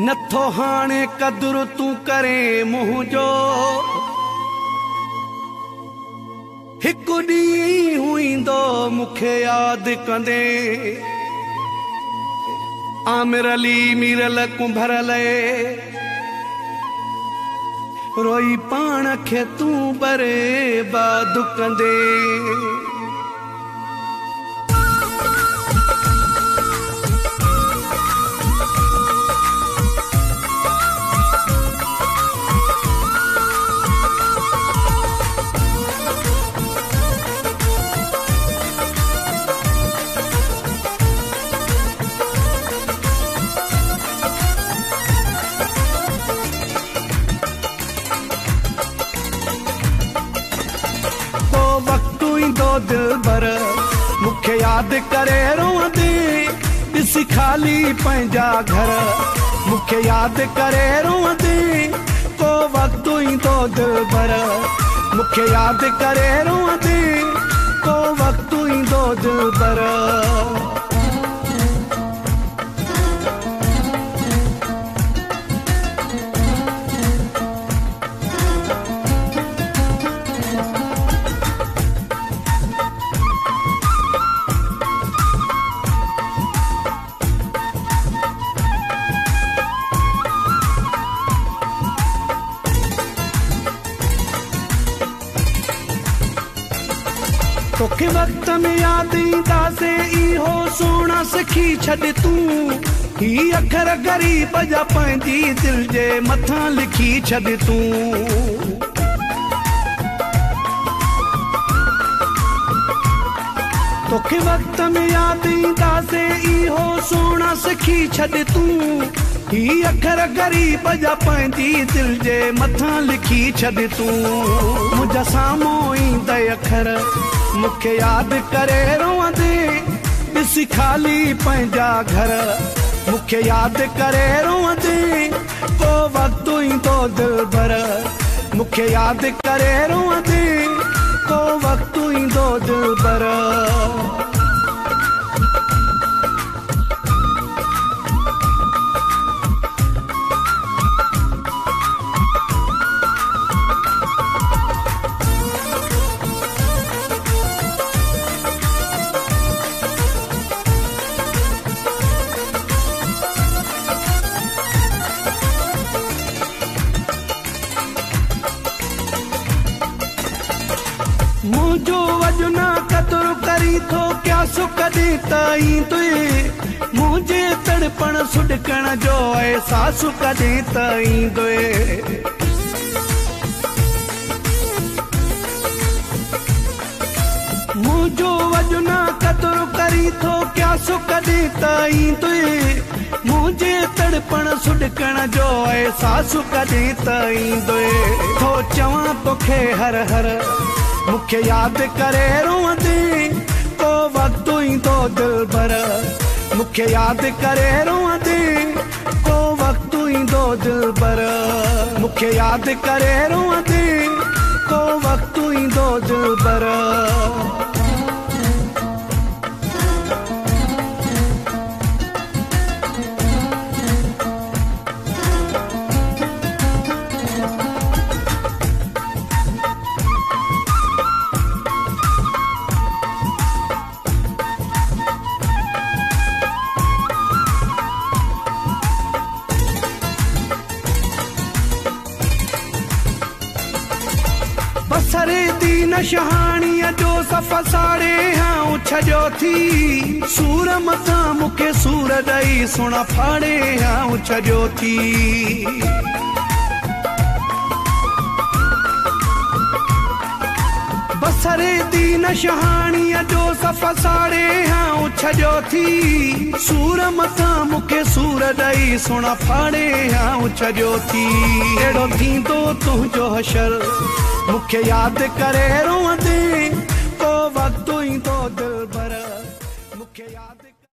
नथो हाणे कदुर तू करे मुंह जो हिकु ॾींहुं हुईंदो मूंखे यादि कंदे आमिर अली मीरल कुंभरल रोई पाण खे तू बर्बाद कंदे दिल भर मुखे याद करे रोंदे ॾिसी खाली पंहिंजा घर मुखे याद करे रोंदे को वक्त ईंदो दिल भर मुखे याद करे रोंदे को वक्त ईंदो दिल भर तोखे वक्त में याद ईंदा से इहो सोना सिखी छॾ तूं ही अखर ग़रीब जा पंहिंजी दिल जे मथां लिखी छॾ तूं तोखे वक्त में याद ईंदा से इहो सोना सिखी छॾ तूं ही अखर ग़रीब जा पंहिंजी दिल जे मथां लिखी छॾ तूं मुंहिंजा साम्हूं ईंदे अखर मुखे याद करे रोंदे ॾिसी खाली पंहिंजा घर मुखे याद करे रोंदे को वक्त ईंदो दिल भर मुखे याद करे रोंदे को वक्त ईंदो दिल भर मुझो वजना कदर करी थो क्या सुख दी ताई तुए मुझे तड़पण सुडकण जो एहसास कदी ताई दुए मुझो वजना कदर करी थो क्या सुख दी ताई तुए मुझे तड़पण सुडकण जो एहसास कदी ताई दुए थो चवां तोखे हर हर मुखे याद करे रोंदे को वक्त ईंदो दिल भर मुखे याद करे रोंदे को वक्त ईंदो दिल भर मुखे याद करे रोंदे को वक्त ईंदो दिल भर बसरे दीन शहाणीअ जो सफ़र साड़े हाँ छॾियो थी सूर मथां मुखे सूर ॾेई सुण फाड़े हाँ छॾियो थी बसरे दीन शहाणीअ जो सफ़र साड़े हाँ छॾियो थी सूर मथां मुखे सूर ॾेई सुण फाड़े हाँ छॾियो थी अहिड़ो थींदो तुंहिंजो हशर मुखे याद करे रोंदे को वक्त ईंदो दिल भर मुखे याद